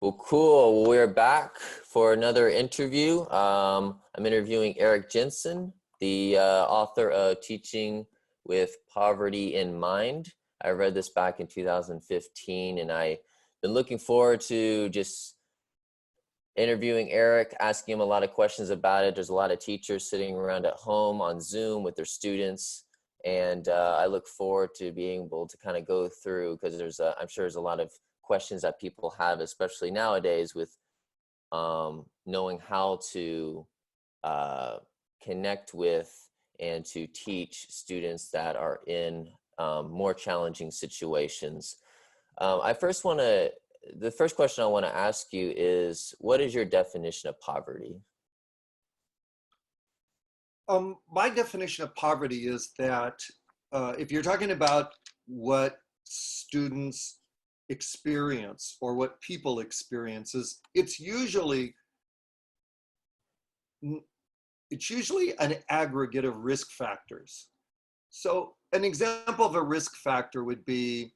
Well, cool. We're back for another interview. I'm interviewing Eric Jensen, the author of Teaching with Poverty in Mind. I read this back in 2015, and I've been looking forward to just interviewing Eric, asking him a lot of questions about it. There's a lot of teachers sitting around at home on Zoom with their students, and I look forward to being able to kind of go through, because I'm sure there's a lot of questions that people have, especially nowadays with knowing how to connect with and to teach students that are in more challenging situations. The first question I want to ask you is, what is your definition of poverty? My definition of poverty is that if you're talking about what students experience or what people experience, it's usually an aggregate of risk factors. So an example of a risk factor would be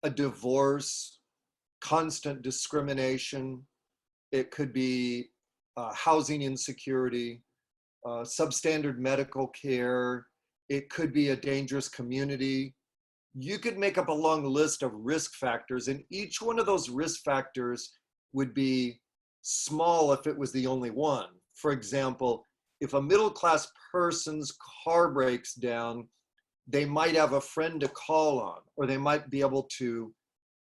a divorce, constant discrimination. It could be housing insecurity, substandard medical care. It could be a dangerous community. You could make up a long list of risk factors, and each one of those risk factors would be small if it was the only one. For example, if a middle-class person's car breaks down, they might have a friend to call on, or they might be able to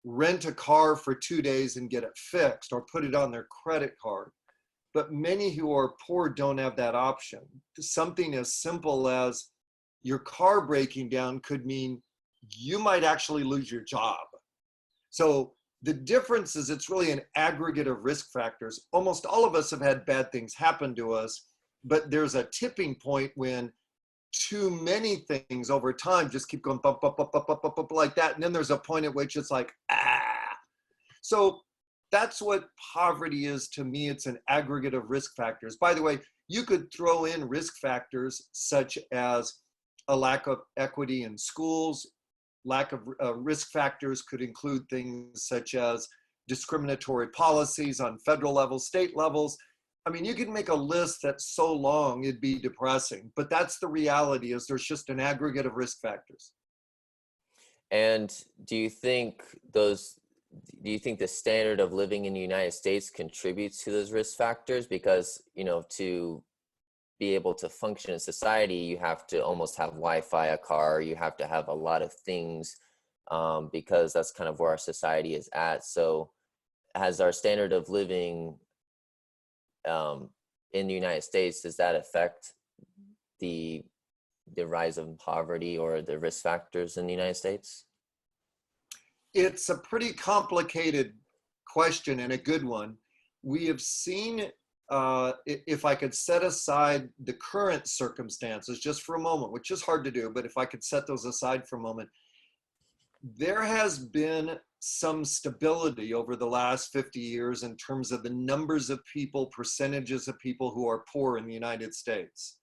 rent a car for 2 days and get it fixed or put it on their credit card. But many who are poor don't have that option. Something as simple as your car breaking down could mean you might actually lose your job. So the difference is it's really an aggregate of risk factors. Almost all of us have had bad things happen to us, but there's a tipping point when too many things over time just keep going bump, bump, bump, bump, bump, bump, bump like that. And then there's a point at which it's like, ah. So that's what poverty is to me. It's an aggregate of risk factors. By the way, you could throw in risk factors such as a lack of equity in schools. Lack of risk factors could include things such as discriminatory policies on federal levels, state levels. I mean, you could make a list that's so long it'd be depressing, but that's the reality, is there's just an aggregate of risk factors. And do you think the standard of living in the United States contributes to those risk factors? Because, to be able to function in society, you have to almost have Wi-Fi, a car, you have to have a lot of things, because that's kind of where our society is at. So has our standard of living in the United States, does that affect the rise of poverty or the risk factors in the United States? It's a pretty complicated question and a good one. We have seen, if I could set aside the current circumstances just for a moment, which is hard to do, but if I could set those aside for a moment, there has been some stability over the last 50 years in terms of the numbers of people, percentages of people who are poor in the United States.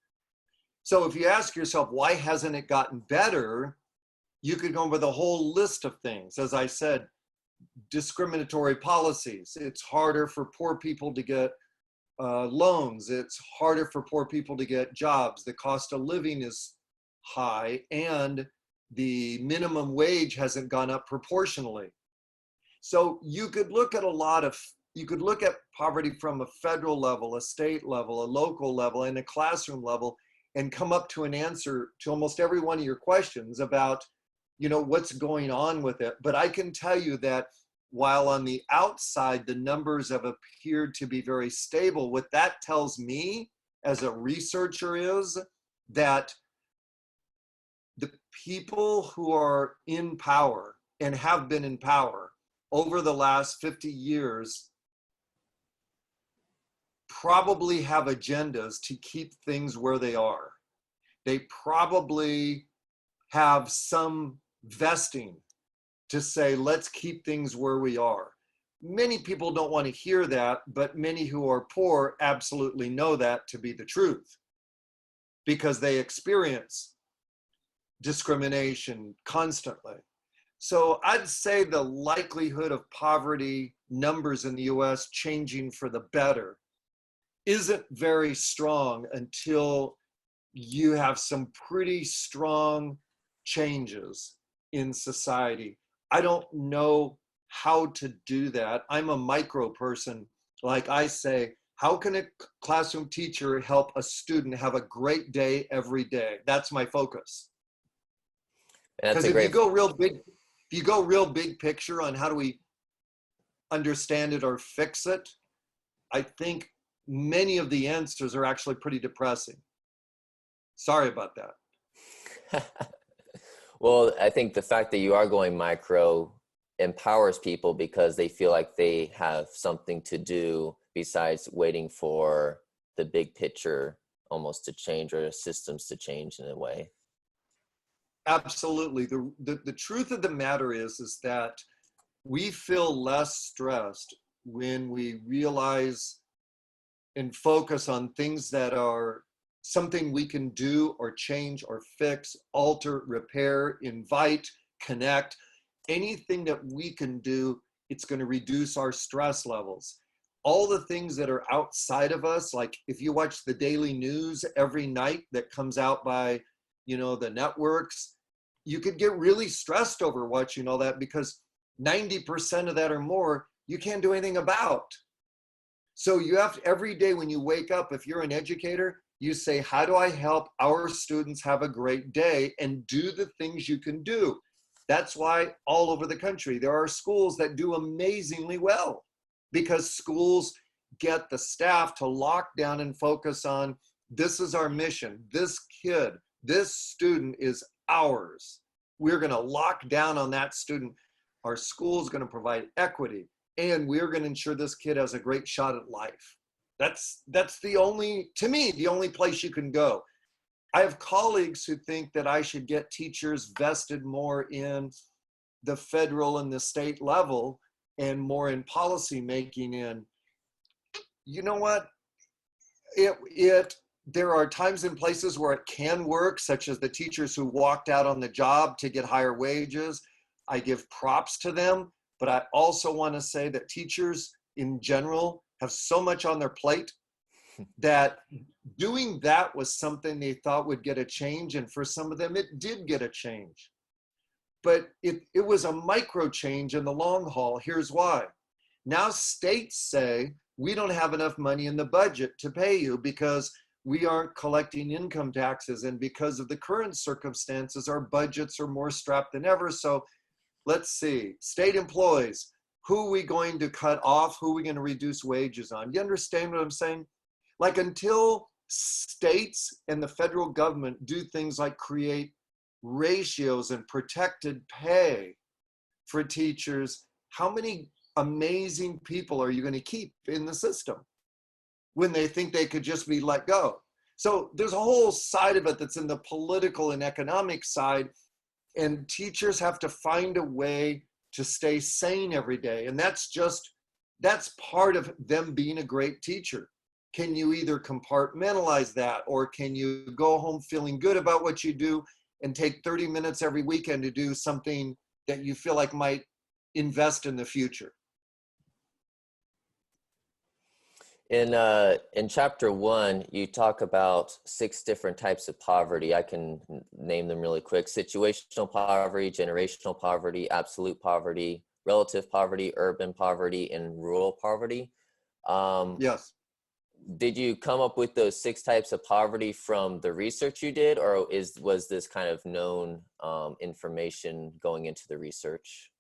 So if you ask yourself, why hasn't it gotten better? You could go with a whole list of things. As I said, discriminatory policies. It's harder for poor people to get loans. It's harder for poor people to get jobs. The cost of living is high, and the minimum wage hasn't gone up proportionally. So you could look at you could look at poverty from a federal level, a state level, a local level, and a classroom level, and come up to an answer to almost every one of your questions about, what's going on with it. But I can tell you that while on the outside, the numbers have appeared to be very stable, what that tells me as a researcher is that the people who are in power and have been in power over the last 50 years probably have agendas to keep things where they are. They probably have some vesting to say, let's keep things where we are. Many people don't want to hear that, but many who are poor absolutely know that to be the truth, because they experience discrimination constantly. So I'd say the likelihood of poverty numbers in the US changing for the better isn't very strong until you have some pretty strong changes in society. I don't know how to do that. I'm a micro person. Like I say, how can a classroom teacher help a student have a great day every day? That's my focus. And that's Because a if you great. go real big picture on how do we understand it or fix it, I think many of the answers are actually pretty depressing. Sorry about that. Well, I think the fact that you are going micro empowers people because they feel like they have something to do besides waiting for the big picture almost to change, or systems to change in a way. Absolutely. The truth of the matter is that we feel less stressed when we realize and focus on things that are something we can do or change or fix, alter, repair, invite, connect. Anything that we can do, it's going to reduce our stress levels. All the things that are outside of us, like if you watch the daily news every night that comes out by, the networks, you could get really stressed over watching all that because 90% of that or more, you can't do anything about. So you have to, every day when you wake up, if you're an educator, you say, how do I help our students have a great day, and do the things you can do. That's why all over the country, there are schools that do amazingly well, because schools get the staff to lock down and focus on, this is our mission. This kid, this student is ours. We're going to lock down on that student. Our school is going to provide equity, and we're going to ensure this kid has a great shot at life. That's the only, to me, the only place you can go. I have colleagues who think that I should get teachers vested more in the federal and the state level and more in policy making. In, you know what? There are times and places where it can work, such as the teachers who walked out on the job to get higher wages. I give props to them, but I also want to say that teachers in general have so much on their plate that doing that was something they thought would get a change. And for some of them, it did get a change. But it was a micro change in the long haul. Here's why. Now states say, we don't have enough money in the budget to pay you because we aren't collecting income taxes. And because of the current circumstances, our budgets are more strapped than ever. So let's see, state employees, who are we going to cut off? Who are we going to reduce wages on? You understand what I'm saying? Like, until states and the federal government do things like create ratios and protected pay for teachers, how many amazing people are you going to keep in the system when they think they could just be let go? So there's a whole side of it that's in the political and economic side, and teachers have to find a way to stay sane every day. And that's part of them being a great teacher. Can you either compartmentalize that, or can you go home feeling good about what you do and take 30 minutes every weekend to do something that you feel like might invest in the future? In chapter 1, you talk about 6 different types of poverty. I can name them really quick: situational poverty, generational poverty, absolute poverty, relative poverty, urban poverty, and rural poverty. Yes. Did you come up with those 6 types of poverty from the research you did, or was this kind of known information going into the research?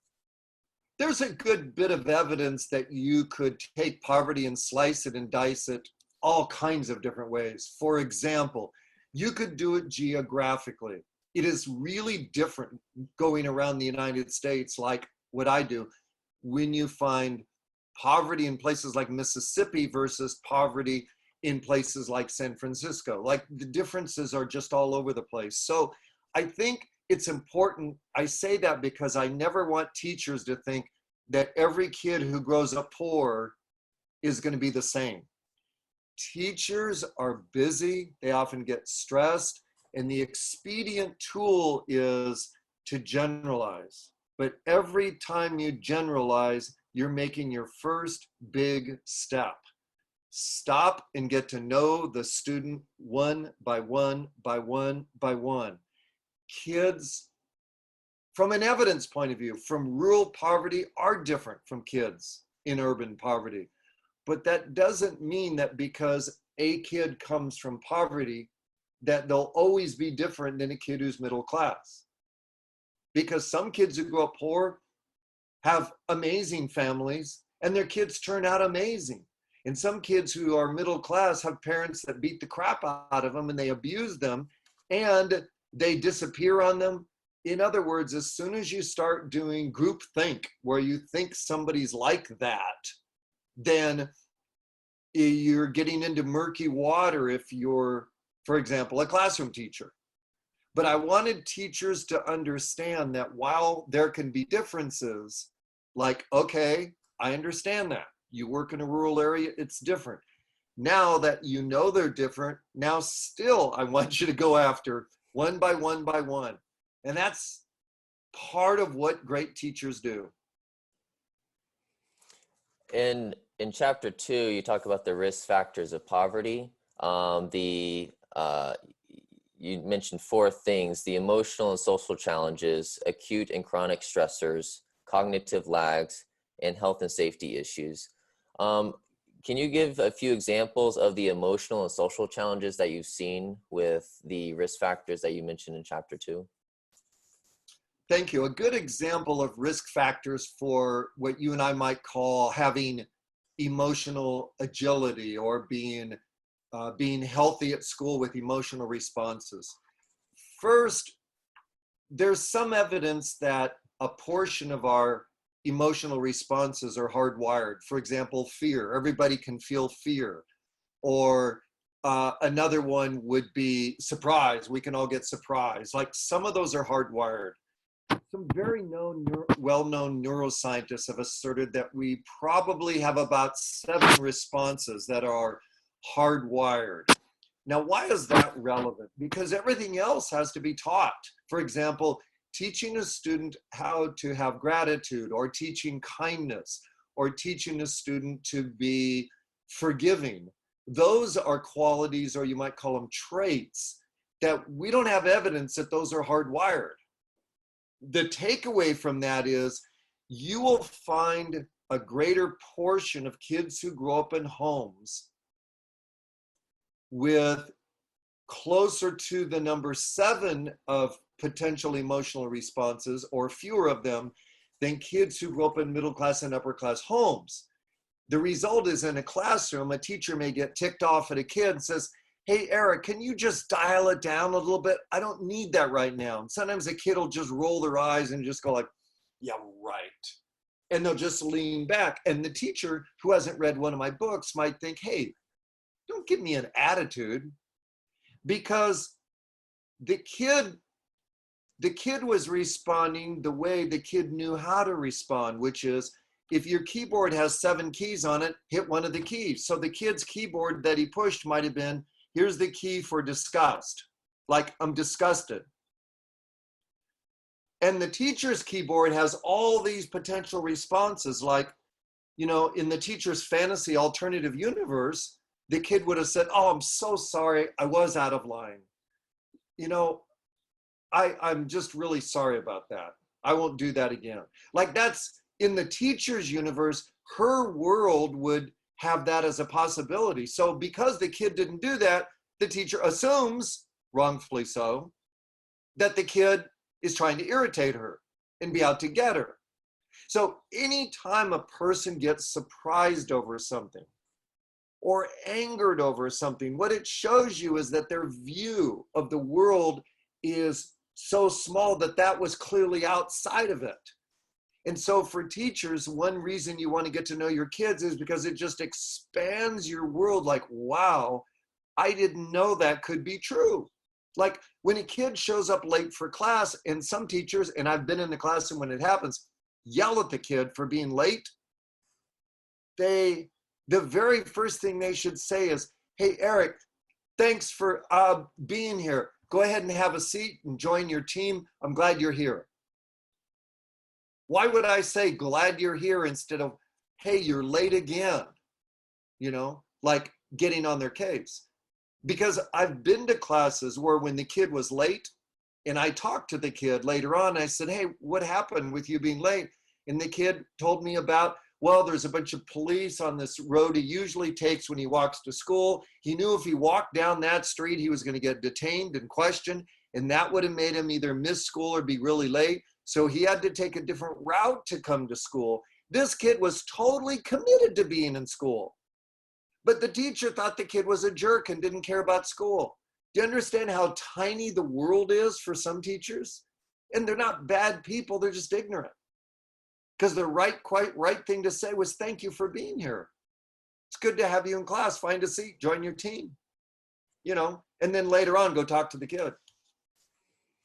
There's a good bit of evidence that you could take poverty and slice it and dice it all kinds of different ways. For example, you could do it geographically. It is really different going around the United States, like what I do, when you find poverty in places like Mississippi versus poverty in places like San Francisco. Like, the differences are just all over the place. So I think it's important. I say that because I never want teachers to think that every kid who grows up poor is going to be the same. Teachers are busy. They often get stressed. And the expedient tool is to generalize. But every time you generalize, you're making your first big step. Stop and get to know the student one by one by one by one. Kids, from an evidence point of view, from rural poverty are different from kids in urban poverty. But that doesn't mean that because a kid comes from poverty, that they'll always be different than a kid who's middle class. Because some kids who grow up poor have amazing families and their kids turn out amazing. And some kids who are middle class have parents that beat the crap out of them and they abuse them and they disappear on them. In other words, as soon as you start doing group think, where you think somebody's like that, then you're getting into murky water if you're, for example, a classroom teacher. But I wanted teachers to understand that while there can be differences, like, okay, I understand that. You work in a rural area, it's different. Now that you know they're different, now still I want you to go after one by one by one. And that's part of what great teachers do. In chapter 2, you talk about the risk factors of poverty. You mentioned 4 things: the emotional and social challenges, acute and chronic stressors, cognitive lags, and health and safety issues. Can you give a few examples of the emotional and social challenges that you've seen with the risk factors that you mentioned in chapter 2? Thank you. A good example of risk factors for what you and I might call having emotional agility or being healthy at school with emotional responses. First, there's some evidence that a portion of our emotional responses are hardwired. For example, fear. Everybody can feel fear. Or another one would be surprise. We can all get surprised. Like, some of those are hardwired. Some very well-known neuroscientists have asserted that we probably have about 7 responses that are hardwired. Now, why is that relevant? Because everything else has to be taught. For example, teaching a student how to have gratitude, or teaching kindness, or teaching a student to be forgiving. Those are qualities, or you might call them traits, that we don't have evidence that those are hardwired. The takeaway from that is you will find a greater portion of kids who grow up in homes with closer to the number 7 of potential emotional responses, or fewer of them, than kids who grow up in middle class and upper class homes. The result is, in a classroom, a teacher may get ticked off at a kid and says, "Hey, Eric, can you just dial it down a little bit? I don't need that right now." And sometimes a kid will just roll their eyes and just go like, "Yeah, right." And they'll just lean back. And the teacher who hasn't read one of my books might think, "Hey, don't give me an attitude," because the kid was responding the way the kid knew how to respond, which is, if your keyboard has 7 keys on it, hit one of the keys. So the kid's keyboard that he pushed might have been, here's the key for disgust, like, I'm disgusted. And the teacher's keyboard has all these potential responses, like, in the teacher's fantasy alternative universe, the kid would have said, "Oh, I'm so sorry, I was out of line. I'm just really sorry about that. I won't do that again." Like, that's in the teacher's universe, her world would have that as a possibility. So because the kid didn't do that, the teacher assumes, wrongfully so, that the kid is trying to irritate her and be out to get her. So anytime a person gets surprised over something or angered over something, what it shows you is that their view of the world is so small that that was clearly outside of it. And so for teachers, one reason you want to get to know your kids is because it just expands your world. Like, wow, I didn't know that could be true. Like, when a kid shows up late for class, and some teachers, and I've been in the classroom when it happens, yell at the kid for being late, the very first thing they should say is, "Hey, Eric, thanks for being here. Go ahead and have a seat and join your team. I'm glad you're here." Why would I say glad you're here instead of hey, you're late again, like getting on their case. Because I've been to classes where when the kid was late and I talked to the kid later on, I said, hey, what happened with you being late? And the kid told me about, well, there's a bunch of police on this road he usually takes when he walks to school. He knew if he walked down that street, he was going to get detained and questioned, and that would have made him either miss school or be really late. So he had to take a different route to come to school. This kid was totally committed to being in school. But the teacher thought the kid was a jerk and didn't care about school. Do you understand how tiny the world is for some teachers? And they're not bad people, they're just ignorant. Because the quite right thing to say was, thank you for being here. It's good to have you in class. Find a seat, join your team, and then later on, go talk to the kid.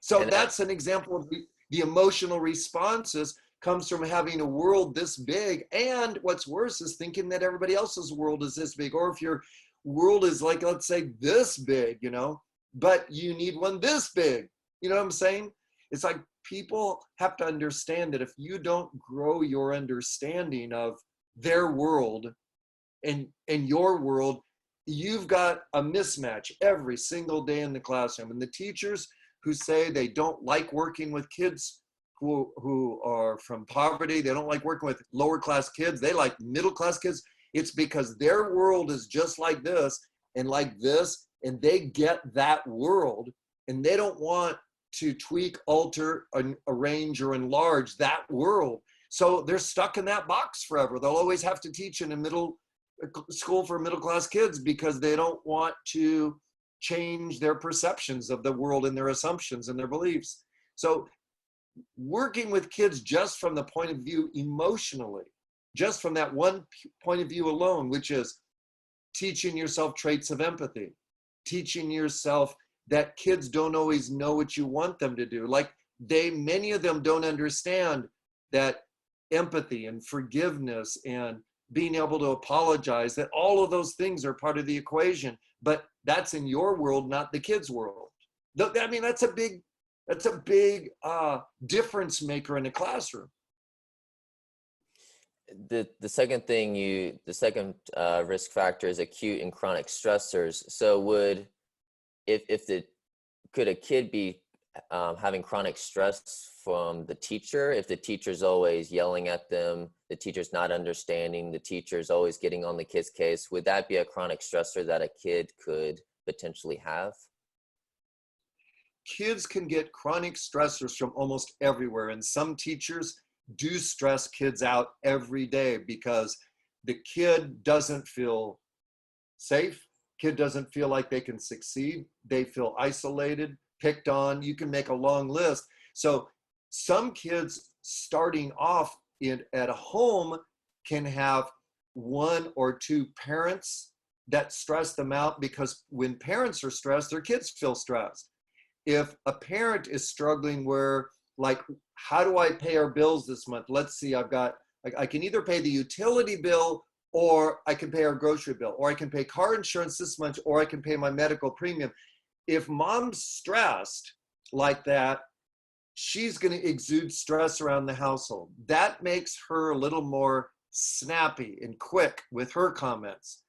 So that's an example of the emotional responses comes from having a world this big. And what's worse is thinking that everybody else's world is this big. Or if your world is like, let's say this big, but you need one this big. You know what I'm saying? It's like people have to understand that if you don't grow your understanding of their world and your world, you've got a mismatch every single day in the classroom. And the teachers who say they don't like working with kids who are from poverty, they don't like working with lower class kids, they like middle class kids, it's because their world is just like this, and they get that world, and they don't want to tweak, alter, arrange, or enlarge that world. So they're stuck in that box forever. They'll always have to teach in a middle school for middle class kids because they don't want to change their perceptions of the world and their assumptions and their beliefs. So working with kids just from the point of view emotionally, just from that one point of view alone, which is teaching yourself traits of empathy, teaching yourself that kids don't always know what you want them to do. Like many of them don't understand that empathy and forgiveness and being able to apologize, that all of those things are part of the equation, but that's in your world, not the kid's world. I mean, that's a big difference maker in a classroom. The second risk factor is acute and chronic stressors. So could a kid be having chronic stress from the teacher if the teacher's always yelling at them, the teacher's not understanding, the teacher's always getting on the kid's case? Would that be a chronic stressor that a kid could potentially have? Kids can get chronic stressors from almost everywhere, and some teachers do stress kids out every day because the kid doesn't feel safe, kid doesn't feel like they can succeed, they feel isolated, picked on. You can make a long list. So some kids starting off at a home can have one or two parents that stress them out, because when parents are stressed, their kids feel stressed. If a parent is struggling where, like, how do I pay our bills this month? Let's see, I can either pay the utility bill, or I can pay our grocery bill, or I can pay car insurance this month, or I can pay my medical premium. If mom's stressed like that, she's going to exude stress around the household. That makes her a little more snappy and quick with her comments.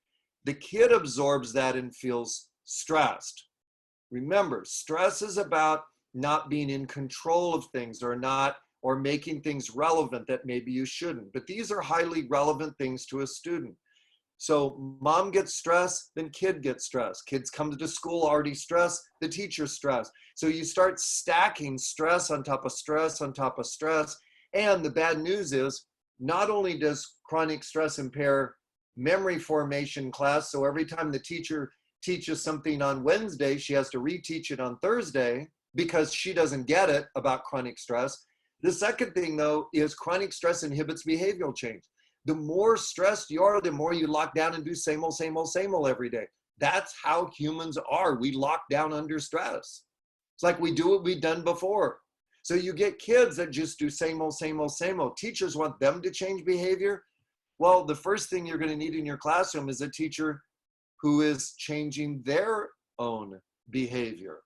The kid absorbs that and feels stressed. Remember, stress is about not being in control of things, or making things relevant that maybe you shouldn't. But these are highly relevant things to a student. So mom gets stressed, then kid gets stressed. Kids come to school already stressed, the teacher's stressed. So you start stacking stress on top of stress on top of stress. And the bad news is, not only does chronic stress impair memory formation class, so every time the teacher teaches something on Wednesday, she has to reteach it on Thursday because she doesn't get it about chronic stress. The second thing, though, is chronic stress inhibits behavioral change. The more stressed you are, the more you lock down and do same old, same old, same old every day. That's how humans are. We lock down under stress. It's like we do what we've done before. So you get kids that just do same old, same old, same old. Teachers want them to change behavior. Well, the first thing you're going to need in your classroom is a teacher who is changing their own behavior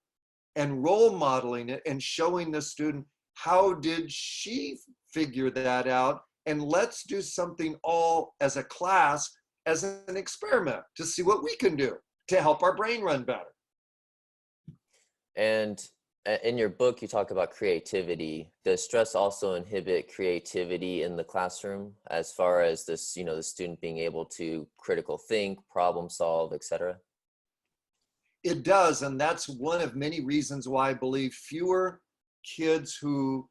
and role modeling it and showing the student, how did she figure that out? and let's do something all as a class, as an experiment to see what we can do to help our brain run better. And in your book, you talk about creativity. Does stress also inhibit creativity in the classroom as far as this, the student being able to critical think, problem solve, etc.? It does, and that's one of many reasons why I believe fewer kids who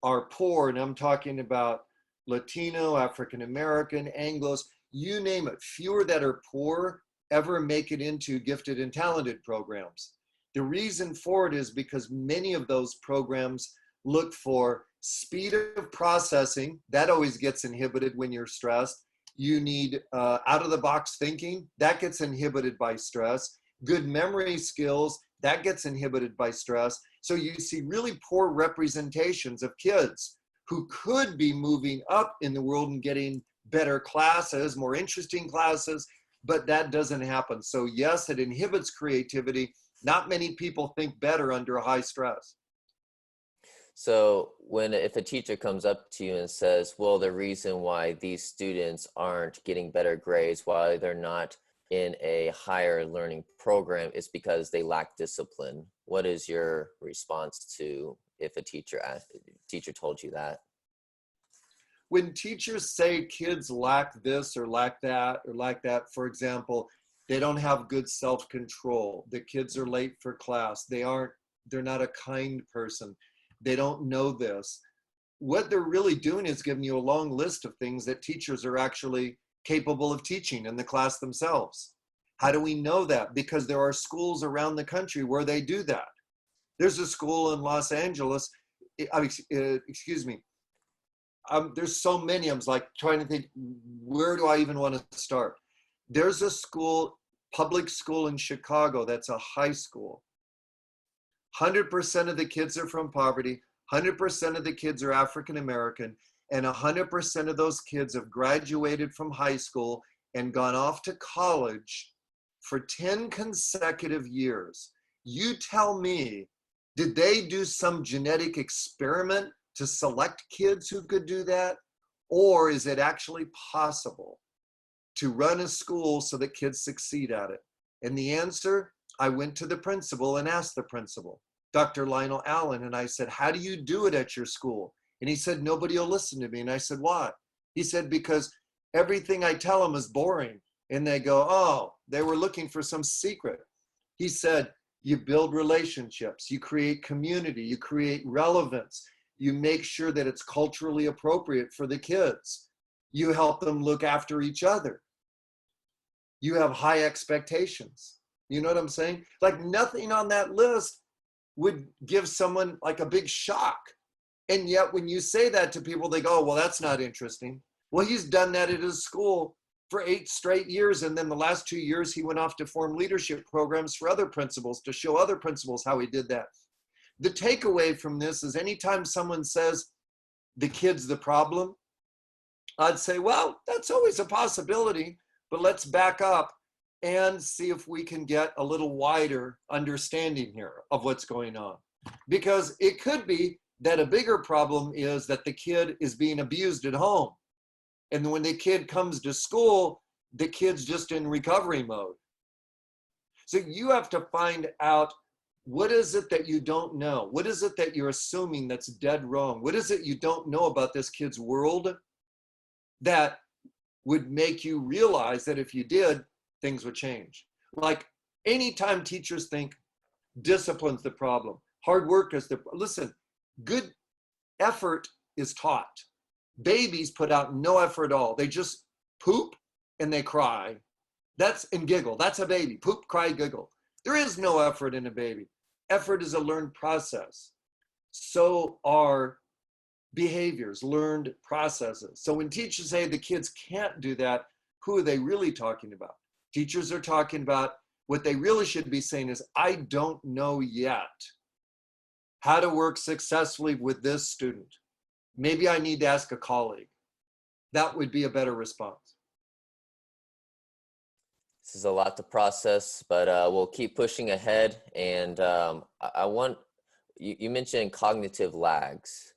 are poor, and I'm talking about Latino, African American, Anglos, you name it, fewer that are poor ever make it into gifted and talented programs. The reason for it is because many of those programs look for speed of processing. That always gets inhibited when you're stressed. You need out of the box thinking. That gets inhibited by stress. Good memory skills. That gets inhibited by stress. So you see really poor representations of kids who could be moving up in the world and getting better classes, more interesting classes, but that doesn't happen. So yes, it inhibits creativity. Not many people think better under high stress. So if a teacher comes up to you and says, well, the reason why these students aren't getting better grades, why they're not in a higher learning program, is because they lack discipline. What is your response to if a teacher told you that? When teachers say kids lack this or lack that or lack that, for example, they don't have good self-control. The kids are late for class. They're not a kind person. They don't know this. What they're really doing is giving you a long list of things that teachers are actually capable of teaching in the class themselves. How do we know that? Because there are schools around the country where they do that. There's a school in Los Angeles, excuse me. There's so many, I'm like trying to think, where do I even want to start? There's a school, public school in Chicago, that's a high school. 100% of the kids are from poverty, 100% of the kids are African American, and 100% of those kids have graduated from high school and gone off to college for 10 consecutive years. You tell me, did they do some genetic experiment to select kids who could do that? Or is it actually possible to run a school so that kids succeed at it? And the answer, I went to the principal and asked the principal, Dr. Lionel Allen, and I said, how do you do it at your school? And he said, nobody will listen to me. And I said, why? He said, because everything I tell them is boring. And they go, oh, they were looking for some secret. He said, you build relationships, you create community, you create relevance, you make sure that it's culturally appropriate for the kids. You help them look after each other. You have high expectations. You know what I'm saying? Like nothing on that list would give someone like a big shock. And yet when you say that to people, they go, oh, well, that's not interesting. Well, he's done that at his school for 8 straight years. And then the last 2 years, he went off to form leadership programs for other principals to show other principals how he did that. The takeaway from this is anytime someone says the kid's the problem, I'd say, well, that's always a possibility, but let's back up and see if we can get a little wider understanding here of what's going on. Because it could be that a bigger problem is that the kid is being abused at home. And when the kid comes to school, the kid's just in recovery mode. So you have to find out, what is it that you don't know? What is it that you're assuming that's dead wrong? What is it you don't know about this kid's world that would make you realize that if you did, things would change? Like anytime teachers think discipline's the problem, hard work is the, listen, good effort is taught. Babies put out no effort at all. They just poop and they cry. And giggle. That's a baby. Poop, cry, giggle. There is no effort in a baby. Effort is a learned process. So are behaviors, learned processes. So when teachers say the kids can't do that, who are they really talking about? Teachers are talking about what they really should be saying is, I don't know yet how to work successfully with this student. Maybe I need to ask a colleague. That would be a better response. This is a lot to process, but we'll keep pushing ahead. And I want, you mentioned cognitive lags.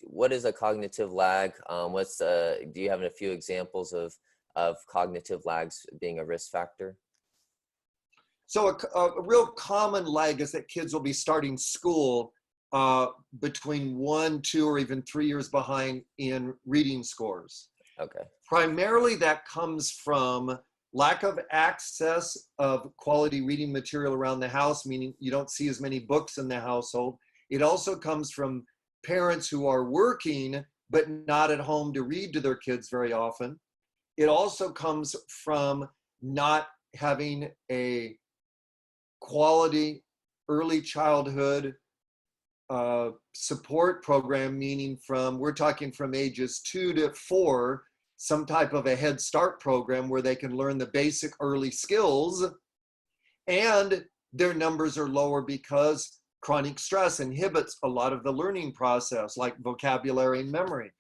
What is a cognitive lag? Do you have a few examples of cognitive lags being a risk factor? So a real common lag is that kids will be starting school between 1, 2, or even 3 years behind in reading scores. Okay. Primarily that comes from lack of access of quality reading material around the house, meaning you don't see as many books in the household. It also comes from parents who are working but not at home to read to their kids very often. It also comes from not having a quality early childhood support program, meaning we're talking from ages 2 to 4, some type of a Head Start program where they can learn the basic early skills, and their numbers are lower because chronic stress inhibits a lot of the learning process, like vocabulary and memory.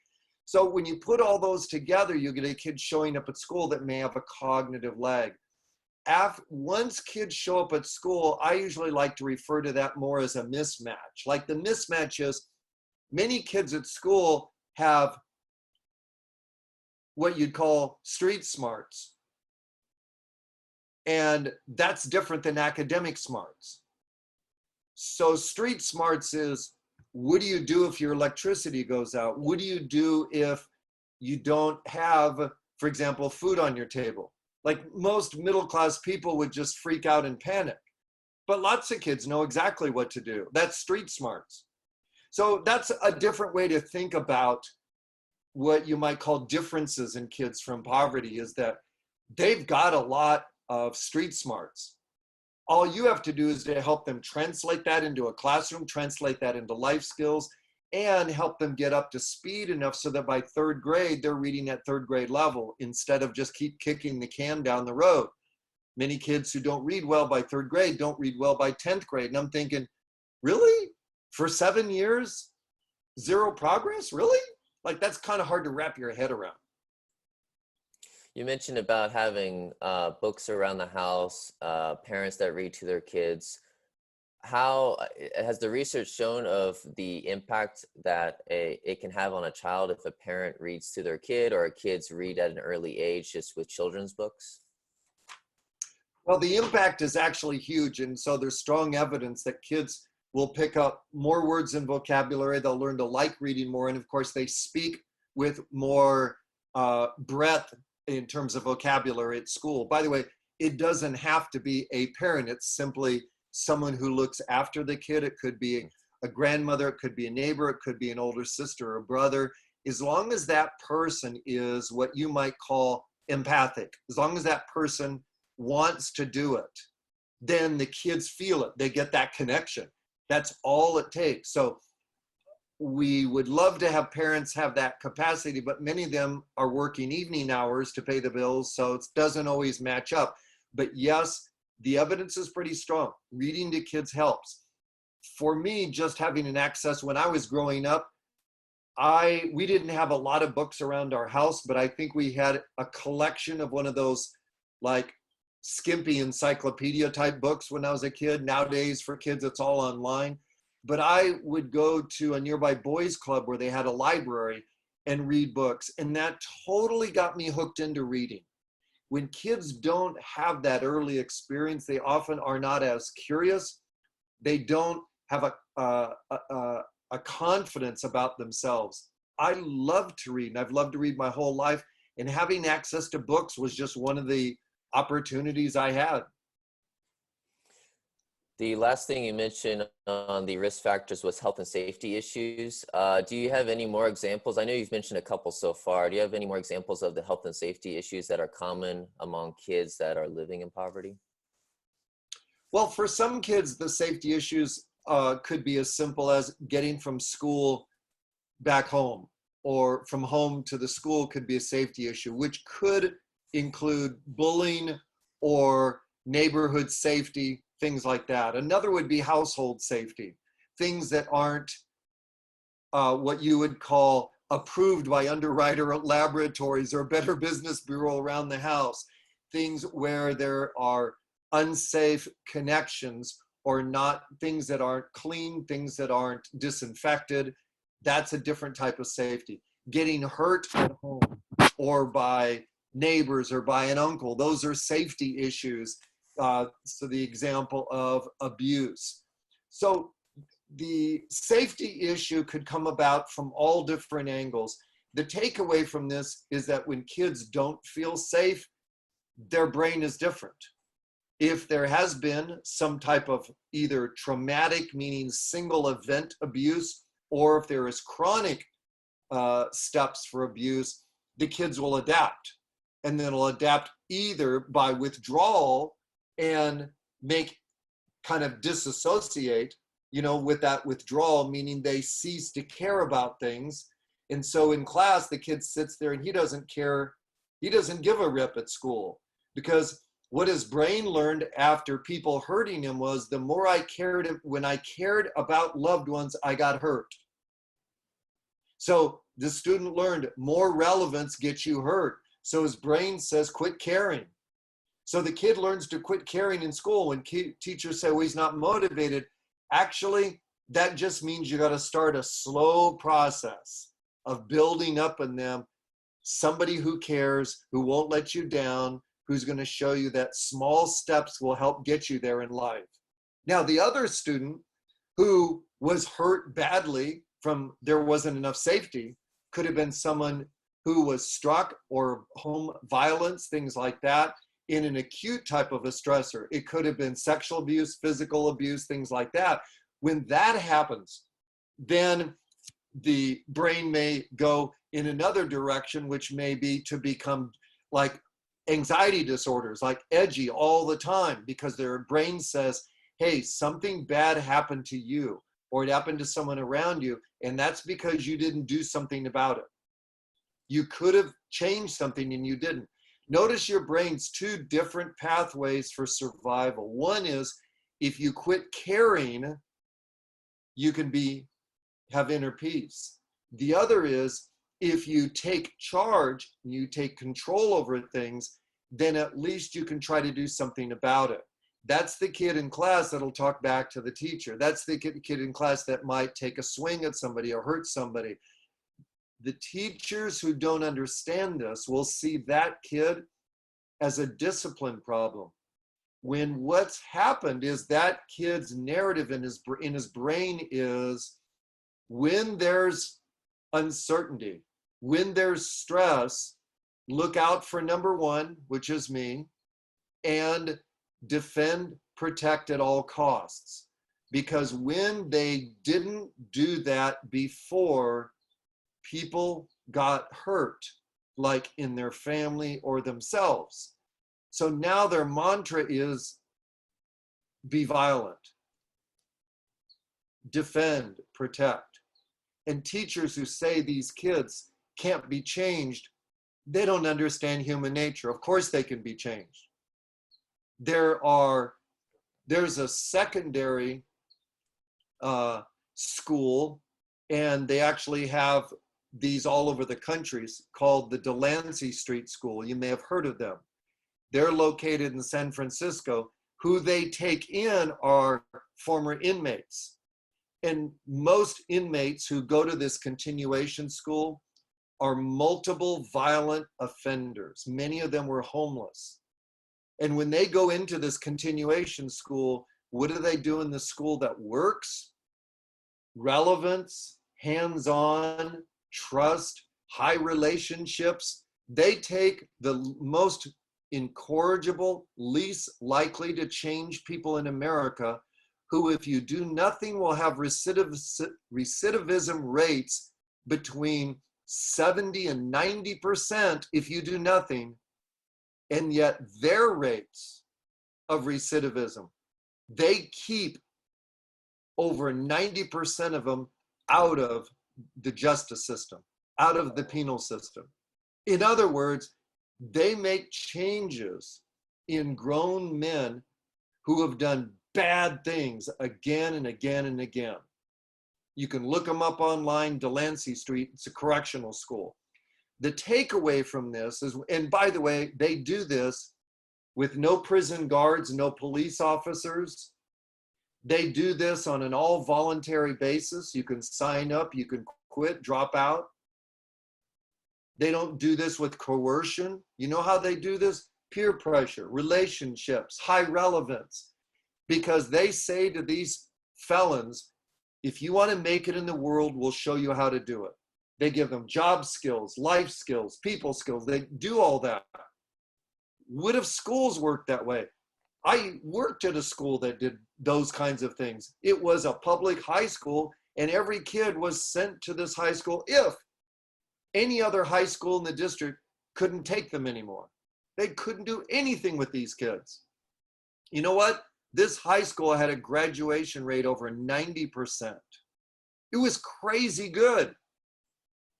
So when you put all those together, you get a kid showing up at school that may have a cognitive lag. Once kids show up at school, I usually like to refer to that more as a mismatch. Like the mismatch is many kids at school have what you'd call street smarts. And that's different than academic smarts. So street smarts is, what do you do if your electricity goes out? What do you do if you don't have, for example, food on your table? Like most middle-class people would just freak out and panic. But lots of kids know exactly what to do. That's street smarts. So that's a different way to think about what you might call differences in kids from poverty, is that they've got a lot of street smarts. All you have to do is to help them translate that into a classroom, translate that into life skills, and help them get up to speed enough so that by 3rd grade, they're reading at 3rd grade level instead of just keep kicking the can down the road. Many kids who don't read well by 3rd grade don't read well by 10th grade. And I'm thinking, really? For 7 years, 0 progress? Really? Like, that's kind of hard to wrap your head around. You mentioned about having books around the house, parents that read to their kids. How has the research shown of the impact that it can have on a child if a parent reads to their kid, or kids read at an early age just with children's books? Well, the impact is actually huge. And so there's strong evidence that kids will pick up more words and vocabulary. They'll learn to like reading more. And of course, they speak with more breadth in terms of vocabulary at school. By the way, it doesn't have to be a parent. It's simply someone who looks after the kid. It could be a grandmother, it could be a neighbor, it could be an older sister or a brother. As long as that person is what you might call empathic, as long as that person wants to do it, then the kids feel it. They get that connection. That's all it takes. So we would love to have parents have that capacity, but many of them are working evening hours to pay the bills, so it doesn't always match up. But yes, the evidence is pretty strong. Reading to kids helps. For me, just having an access, when I was growing up, we didn't have a lot of books around our house, but I think we had a collection of one of those like skimpy encyclopedia type books when I was a kid. Nowadays for kids, it's all online. But I would go to a nearby boys club where they had a library and read books. And that totally got me hooked into reading. When kids don't have that early experience, they often are not as curious. They don't have a confidence about themselves. I love to read, and I've loved to read my whole life. And having access to books was just one of the opportunities I had. The last thing you mentioned on the risk factors was health and safety issues. Do you have any more examples? I know you've mentioned a couple so far. Do you have any more examples of the health and safety issues that are common among kids that are living in poverty? Well, for some kids, the safety issues could be as simple as getting from school back home, or from home to the school could be a safety issue, which could include bullying or neighborhood safety, things like that. Another would be household safety, things that aren't what you would call approved by underwriter laboratories or Better Business Bureau around the house, things where there are unsafe connections or not things that aren't clean, things that aren't disinfected. That's a different type of safety. Getting hurt at home or by neighbors or by an uncle, those are safety issues. So the example of abuse. So the safety issue could come about from all different angles. The takeaway from this is that when kids don't feel safe, their brain is different. If there has been some type of either traumatic, meaning single event abuse, or if there is chronic steps for abuse, the kids will adapt. And then it'll adapt either by withdrawal and make kind of disassociate, with that withdrawal, meaning they cease to care about things. And so in class, the kid sits there and he doesn't care. He doesn't give a rip at school, because what his brain learned after people hurting him was the more I cared, when I cared about loved ones, I got hurt. So the student learned more relevance gets you hurt. So his brain says, quit caring. So the kid learns to quit caring in school. When teachers say, well, he's not motivated, actually, that just means you got to start a slow process of building up in them somebody who cares, who won't let you down, who's going to show you that small steps will help get you there in life. Now, the other student who was hurt badly from there wasn't enough safety could have been someone who was struck or home violence, things like that, in an acute type of a stressor. It could have been sexual abuse, physical abuse, things like that. When that happens, then the brain may go in another direction, which may be to become like anxiety disorders, like edgy all the time, because their brain says, hey, something bad happened to you, or it happened to someone around you, and that's because you didn't do something about it. You could have changed something and you didn't. Notice your brain's two different pathways for survival. One is if you quit caring, you can have inner peace. The other is if you take charge, you take control over things, then at least you can try to do something about it. That's the kid in class that'll talk back to the teacher. That's the kid in class that might take a swing at somebody or hurt somebody. The teachers who don't understand this will see that kid as a discipline problem, when what's happened is that kid's narrative in his brain is, when there's uncertainty, when there's stress, look out for number one, which is me, and defend, protect at all costs. Because when they didn't do that before, people got hurt, like in their family or themselves. So now their mantra is be violent, defend, protect. And teachers who say these kids can't be changed, they don't understand human nature. Of course they can be changed. There's a secondary school, and they actually have these all over the countries, called the Delancey Street School. You may have heard of them. They're located in San Francisco. Who they take in are former inmates. And most inmates who go to this continuation school are multiple violent offenders. Many of them were homeless. And when they go into this continuation school, what do they do in the school that works? Relevance, hands-on, trust, high relationships. They take the most incorrigible, least likely to change people in America, who, if you do nothing, will have recidivism rates between 70 and 90% if you do nothing. And yet their rates of recidivism, they keep over 90% of them out of the justice system, out of the penal system. In other words, they make changes in grown men who have done bad things again and again and again. You can look them up online, Delancey Street, it's a correctional school. The takeaway from this is, and by the way, they do this with no prison guards, no police officers. They do this on an all voluntary basis. You can sign up, you can quit, drop out. They don't do this with coercion. You know how they do this? Peer pressure, relationships, high relevance. Because they say to these felons, if you want to make it in the world, we'll show you how to do it. They give them job skills, life skills, people skills. They do all that. What if schools worked that way? I worked at a school that did those kinds of things. It was a public high school, and every kid was sent to this high school if any other high school in the district couldn't take them anymore. They couldn't do anything with these kids. You know what? This high school had a graduation rate over 90%. It was crazy good.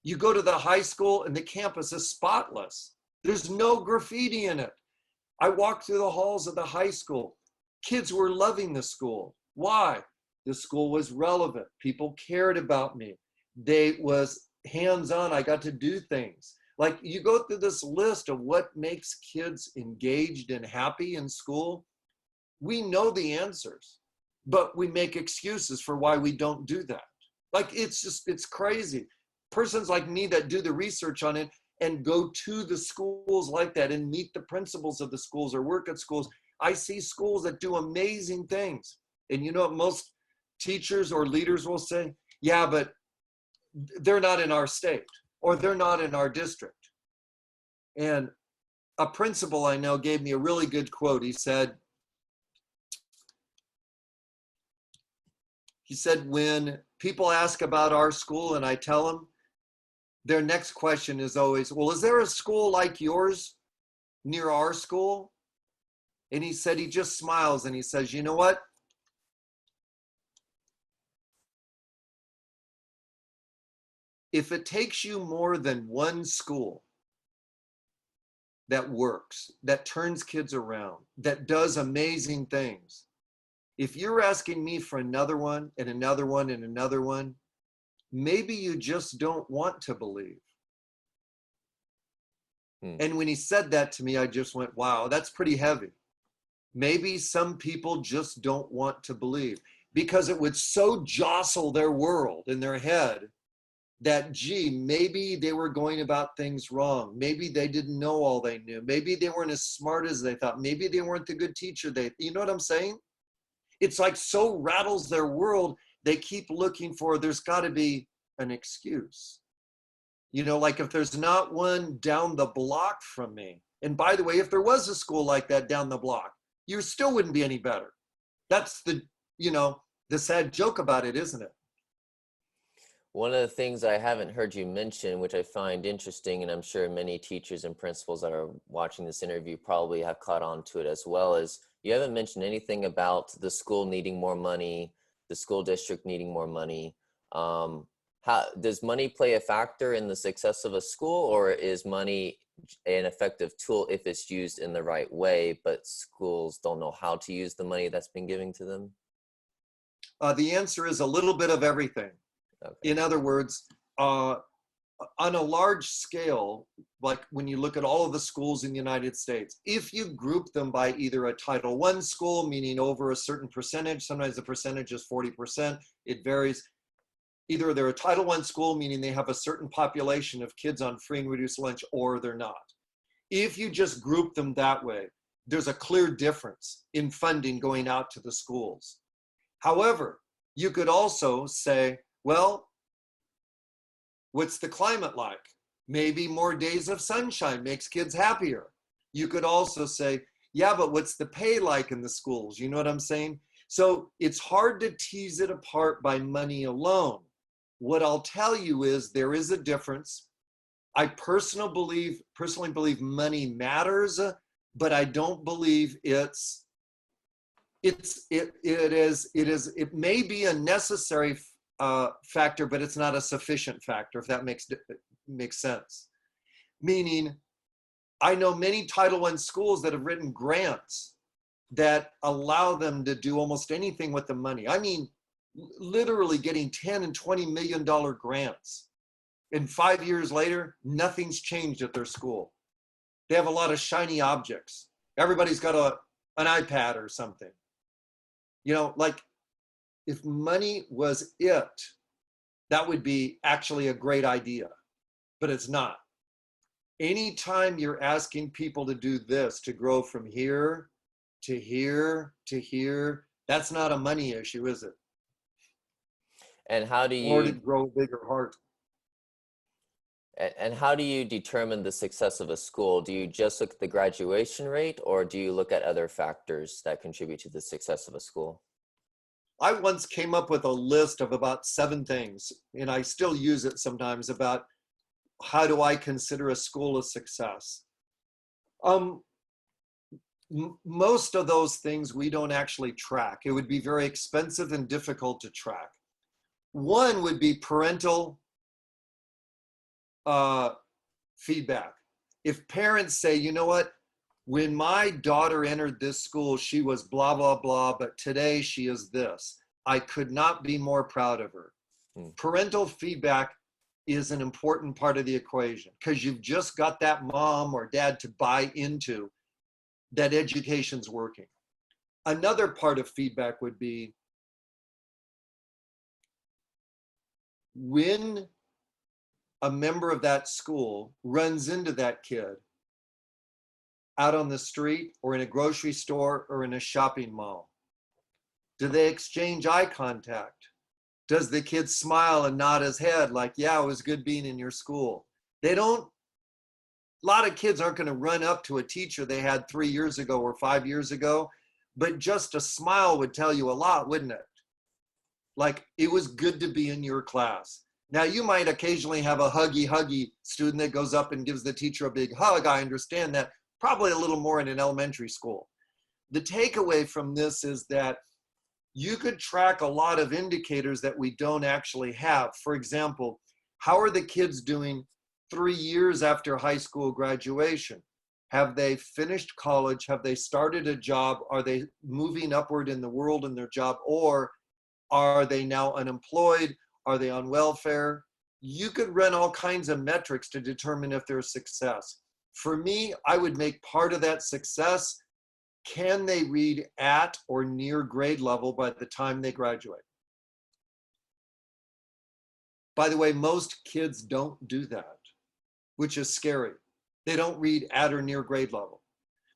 You go to the high school and the campus is spotless. There's no graffiti in it. I walked through the halls of the high school. Kids were loving the school. Why? The school was relevant. People cared about me. They was hands-on. I got to do things. Like, you go through this list of what makes kids engaged and happy in school. We know the answers, but we make excuses for why we don't do that. Like, it's crazy. Persons like me that do the research on it and go to the schools like that and meet the principals of the schools or work at schools, I see schools that do amazing things. And you know what most teachers or leaders will say? Yeah, but they're not in our state, or they're not in our district. And a principal I know gave me a really good quote. He said, when people ask about our school and I tell them, their next question is always, well, is there a school like yours near our school? And he said, he just smiles and he says, you know what? If it takes you more than one school that works, that turns kids around, that does amazing things, if you're asking me for another one and another one and another one, maybe you just don't want to believe. And when he said that to me, I just went, wow, that's pretty heavy. Maybe some people just don't want to believe, because it would so jostle their world in their head that, gee, maybe they were going about things wrong. Maybe they didn't know all they knew. Maybe they weren't as smart as they thought. Maybe they weren't the good teacher. You know what I'm saying? It's like so rattles their world. They keep looking for, there's got to be an excuse. You know, like if there's not one down the block from me. And by the way, if there was a school like that down the block, you still wouldn't be any better. That's the, the sad joke about it, isn't it? One of the things I haven't heard you mention, which I find interesting, and I'm sure many teachers and principals that are watching this interview probably have caught on to it as well, is you haven't mentioned anything about the school needing more money, the school district needing more money. How does money play a factor in the success of a school, or is money an effective tool if it's used in the right way, but schools don't know how to use the money that's been given to them? The answer is a little bit of everything. Okay. In other words, on a large scale, like when you look at all of the schools in the United States, if you group them by either a Title I school, meaning over a certain percentage, sometimes the percentage is 40%, it varies. Either they're a Title I school, meaning they have a certain population of kids on free and reduced lunch, or they're not. If you just group them that way, there's a clear difference in funding going out to the schools. However, you could also say, well, what's the climate like? Maybe more days of sunshine makes kids happier. You could also say, yeah, but what's the pay like in the schools? You know what I'm saying? So it's hard to tease it apart by money alone. What I'll tell you is there is a difference. I personally believe money matters, but I don't believe it may be a necessary factor, but it's not a sufficient factor, if that makes sense. Meaning, I know many Title I schools that have written grants that allow them to do almost anything with the money. I mean, literally getting $10 and $20 million grants. And 5 years later, nothing's changed at their school. They have a lot of shiny objects. Everybody's got an iPad or something. You know, like, if money was it, that would be actually a great idea, but it's not. Anytime you're asking people to do this, to grow from here to here to here, that's not a money issue, is it? And how do Or to you grow a bigger heart. and how do you determine the success of a school? Do you just look at the graduation rate, or do you look at other factors that contribute to the success of a school? I once came up with a list of about 7 things, and I still use it sometimes, about how do I consider a school a success. Most of those things we don't actually track. It would be very expensive and difficult to track. One would be parental feedback. If parents say, you know what, when my daughter entered this school, she was blah, blah, blah, but today she is this. I could not be more proud of her. Parental feedback is an important part of the equation, because you've just got that mom or dad to buy into that education's working. Another part of feedback would be when a member of that school runs into that kid out on the street or in a grocery store or in a shopping mall, do they exchange eye contact? Does the kid smile and nod his head like, yeah, it was good being in your school? They don't. A lot of kids aren't going to run up to a teacher they had 3 years ago or 5 years ago, but just a smile would tell you a lot, wouldn't it? Like, it was good to be in your class. Now, you might occasionally have a huggy student that goes up and gives the teacher a big hug. I understand that. Probably a little more in an elementary school. The takeaway from this is that you could track a lot of indicators that we don't actually have. For example, how are the kids doing 3 years after high school graduation? Have they finished college? Have they started a job? Are they moving upward in the world in their job? Or are they now unemployed? Are they on welfare? You could run all kinds of metrics to determine if there's success. For me, I would make part of that success, can they read at or near grade level by the time they graduate? By the way, most kids don't do that, which is scary. They don't read at or near grade level,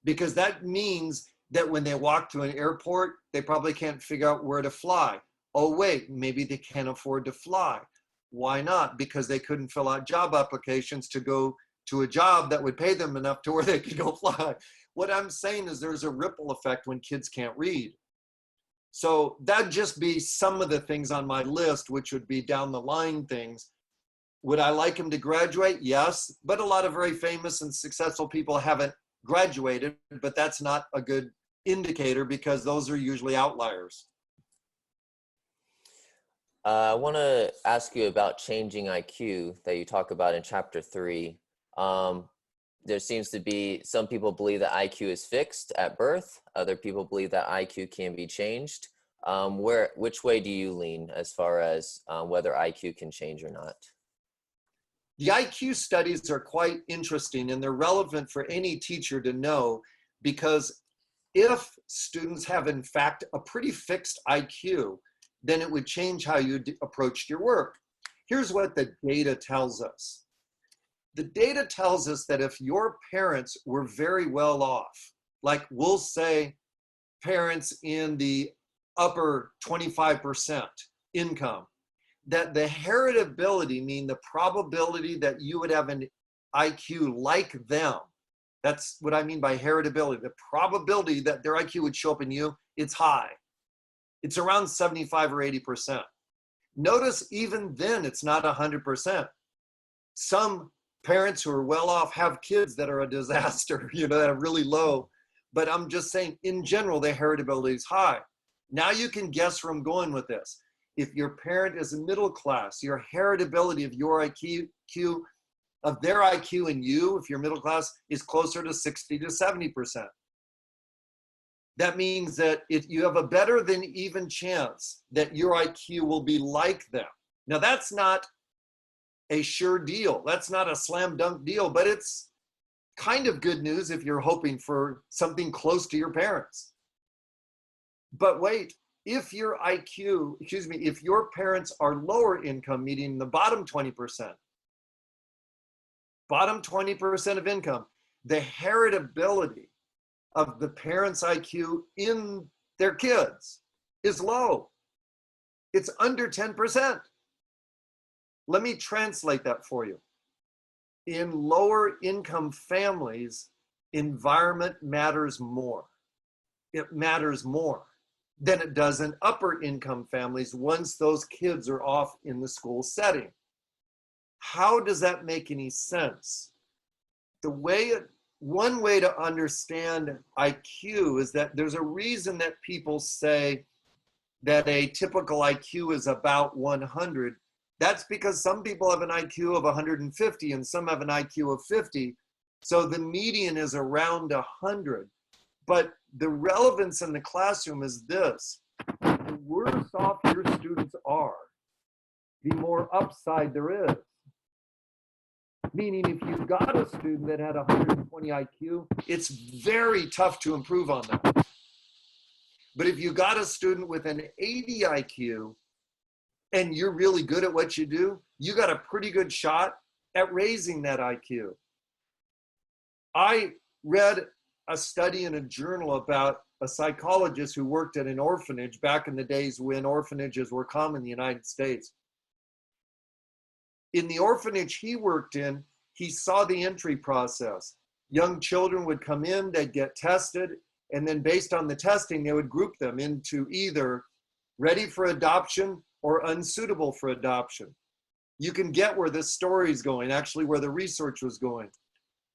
because that means that when they walk to an airport, they probably can't figure out where to fly. Oh, wait, maybe they can't afford to fly. Why not? Because they couldn't fill out job applications to go to a job that would pay them enough to where they could go fly. What I'm saying is there's a ripple effect when kids can't read. So that'd just be some of the things on my list, which would be down the line things. Would I like them to graduate? Yes, but a lot of very famous and successful people haven't graduated, but that's not a good indicator because those are usually outliers. I want to ask you about changing IQ that you talk about in chapter 3. There seems to be some people believe that IQ is fixed at birth. Other people believe that IQ can be changed. Which way do you lean as far as whether IQ can change or not? The IQ studies are quite interesting, and they're relevant for any teacher to know, because if students have in fact a pretty fixed IQ, then it would change how you approached your work. Here's what the data tells us. The data tells us that if your parents were very well off, like we'll say parents in the upper 25% income, that the heritability, mean the probability that you would have an IQ like them, that's what I mean by heritability, the probability that their IQ would show up in you, it's high. It's around 75 or 80%. Notice even then it's not 100%. Some parents who are well off have kids that are a disaster, that are really low. But I'm just saying, in general, the heritability is high. Now you can guess where I'm going with this. If your parent is middle class, your heritability of your IQ, of their IQ and you, if you're middle class, is closer to 60 to 70%. That means that if you have a better than even chance that your IQ will be like them. Now that's not a sure deal. That's not a slam dunk deal, but it's kind of good news if you're hoping for something close to your parents. But wait, if your IQ, excuse me, if your parents are lower income, meaning the bottom 20%, of income, the heritability of the parents' IQ in their kids is low. It's under 10%. Let me translate that for you. In lower income families, environment matters more. It matters more than it does in upper income families once those kids are off in the school setting. How does that make any sense? One way to understand IQ is that there's a reason that people say that a typical IQ is about 100. That's because some people have an IQ of 150 and some have an IQ of 50. So the median is around 100. But the relevance in the classroom is this: the worse off your students are, the more upside there is. Meaning if you've got a student that had 120 IQ, it's very tough to improve on that. But if you got a student with an 80 IQ and you're really good at what you do, you got a pretty good shot at raising that IQ. I read a study in a journal about a psychologist who worked at an orphanage back in the days when orphanages were common in the United States. In the orphanage he worked in, he saw the entry process. Young children would come in, they'd get tested, and then based on the testing, they would group them into either ready for adoption or unsuitable for adoption. You can get where this story is going, actually where the research was going.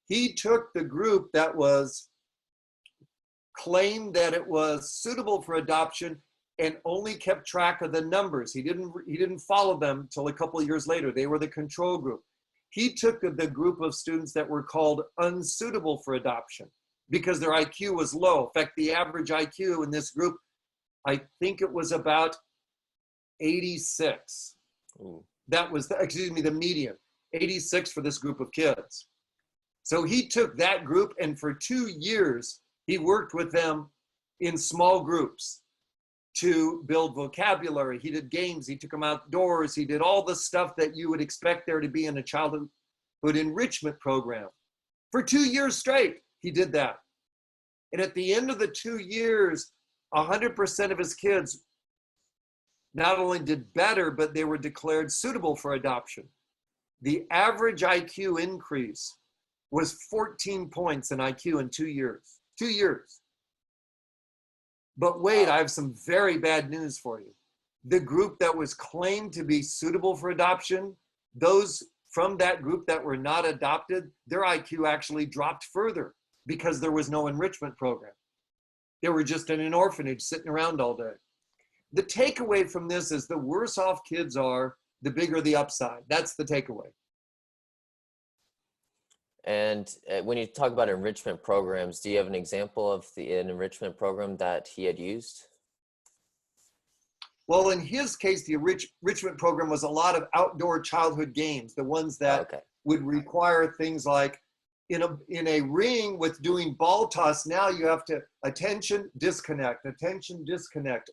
He took the group that was claimed that it was suitable for adoption and only kept track of the numbers. He didn't follow them till a couple of years later. They were the control group. He took the group of students that were called unsuitable for adoption because their IQ was low. In fact, the average IQ in this group, I think it was about 86. Ooh. That was, the median, 86 for this group of kids. So he took that group and for 2 years, he worked with them in small groups to build vocabulary. He did games, he took them outdoors, he did all the stuff that you would expect there to be in a childhood enrichment program. For 2 years straight, he did that. And at the end of the 2 years, 100% of his kids not only did better, but they were declared suitable for adoption. The average IQ increase was 14 points in IQ in 2 years. 2 years. But wait, I have some very bad news for you. The group that was claimed to be suitable for adoption, those from that group that were not adopted, their IQ actually dropped further because there was no enrichment program. They were just in an orphanage sitting around all day. The takeaway from this is the worse off kids are, the bigger the upside. That's the takeaway. And when you talk about enrichment programs, do you have an example of an enrichment program that he had used? Well, in his case, the enrichment program was a lot of outdoor childhood games, the ones that would require things like in a ring with doing ball toss. Now you have to attention, disconnect,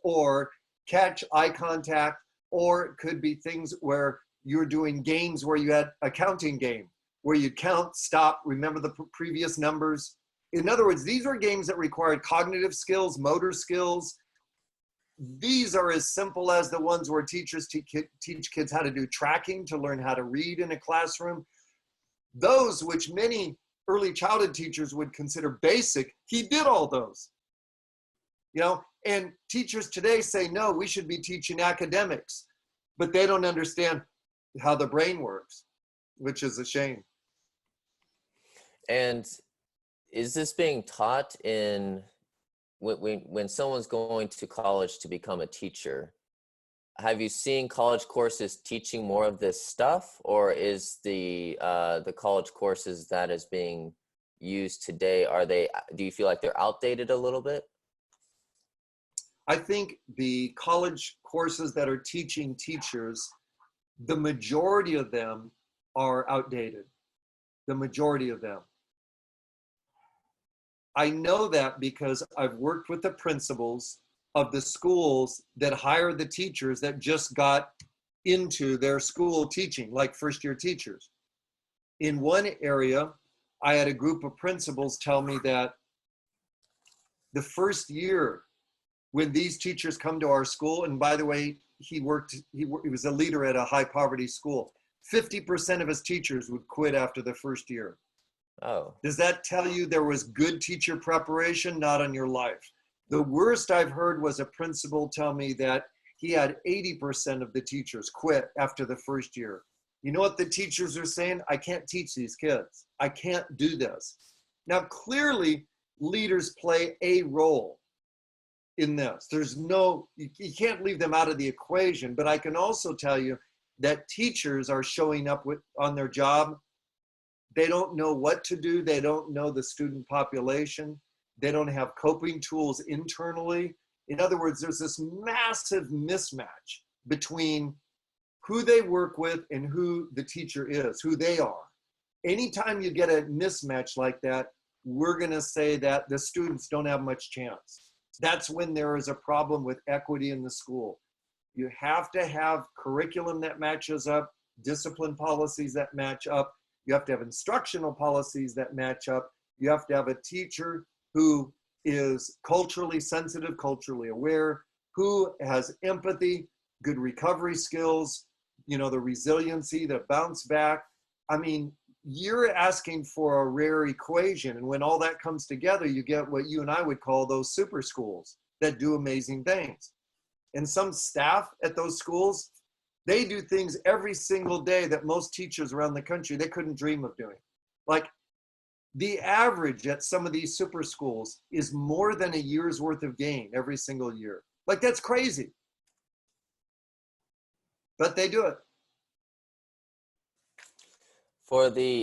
or catch eye contact, or it could be things where you're doing games where you had a counting game, where you count, stop, remember the previous numbers. In other words, these were games that required cognitive skills, motor skills. These are as simple as the ones where teachers teach kids how to do tracking, to learn how to read in a classroom. Those which many early childhood teachers would consider basic, he did all those. You know, and teachers today say, no, we should be teaching academics, but they don't understand how the brain works, which is a shame. And is this being taught in, when someone's going to college to become a teacher, have you seen college courses teaching more of this stuff, or is the college courses that is being used today, do you feel like they're outdated a little bit? I think the college courses that are teaching teachers, the majority of them are outdated. The majority of them. I know that because I've worked with the principals of the schools that hire the teachers that just got into their school teaching, like first-year teachers. In one area, I had a group of principals tell me that the first year when these teachers come to our school, and by the way, he was a leader at a high poverty school, 50% of his teachers would quit after the first year. Oh. Does that tell you there was good teacher preparation? Not on your life. The worst I've heard was a principal tell me that he had 80% of the teachers quit after the first year. You know what the teachers are saying? I can't teach these kids. I can't do this. Now, clearly, leaders play a role in this. You can't leave them out of the equation, but I can also tell you that teachers are showing up on their job. They don't know what to do. They don't know the student population. They don't have coping tools internally. In other words, there's this massive mismatch between who they work with and who the teacher is, who they are. Anytime you get a mismatch like that, we're going to say that the students don't have much chance. That's when there is a problem with equity in the school. You have to have curriculum that matches up, discipline policies that match up. You have to have instructional policies that match up. You have to have a teacher who is culturally sensitive, culturally aware, who has empathy, good recovery skills, the resiliency, the bounce back. I mean, you're asking for a rare equation. And when all that comes together, you get what you and I would call those super schools that do amazing things. And some staff at those schools, they do things every single day that most teachers around the country, they couldn't dream of doing. Like the average at some of these super schools is more than a year's worth of gain every single year. Like that's crazy. But they do it.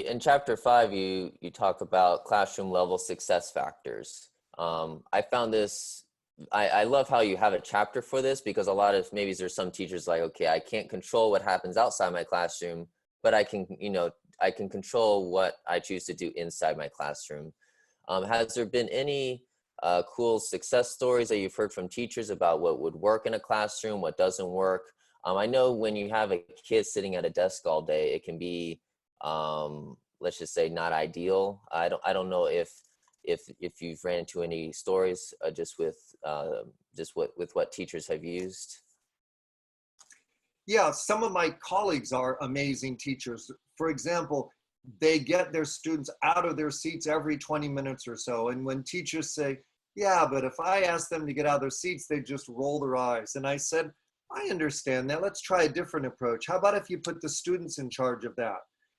In chapter 5, you talk about classroom level success factors. I found this, I love how you have a chapter for this, because a lot of maybe there's some teachers like, okay, I can't control what happens outside my classroom, but I can control what I choose to do inside my classroom. Has there been any cool success stories that you've heard from teachers about what would work in a classroom, what doesn't work? I know when you have a kid sitting at a desk all day, it can be, let's just say, not ideal. I don't know if you've ran into any stories just with what teachers have used. Yeah, some of my colleagues are amazing teachers. For example, they get their students out of their seats every 20 minutes or so. And when teachers say, yeah, but if I ask them to get out of their seats, they just roll their eyes. And I said, I understand that. Let's try a different approach. How about if you put the students in charge of that?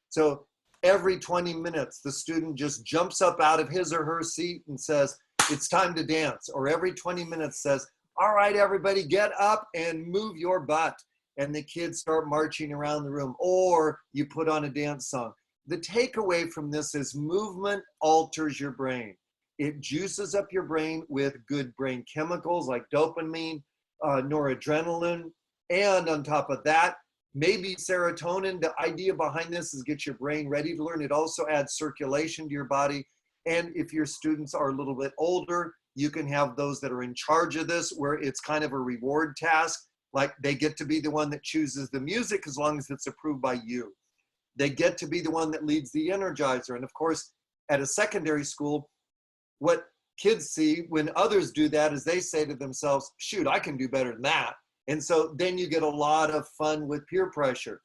So every 20 minutes, the student just jumps up out of his or her seat and says, it's time to dance. Or every 20 minutes says, all right, everybody, get up and move your butt. And the kids start marching around the room. Or you put on a dance song. The takeaway from this is movement alters your brain. It juices up your brain with good brain chemicals like dopamine, noradrenaline, and on top of that, maybe serotonin. The idea behind this is get your brain ready to learn. It also adds circulation to your body. And if your students are a little bit older, you can have those that are in charge of this, where it's kind of a reward task. Like they get to be the one that chooses the music as long as it's approved by you. They get to be the one that leads the energizer. And of course, at a secondary school, what kids see when others do that is they say to themselves, shoot, I can do better than that. And so then you get a lot of fun with peer pressure.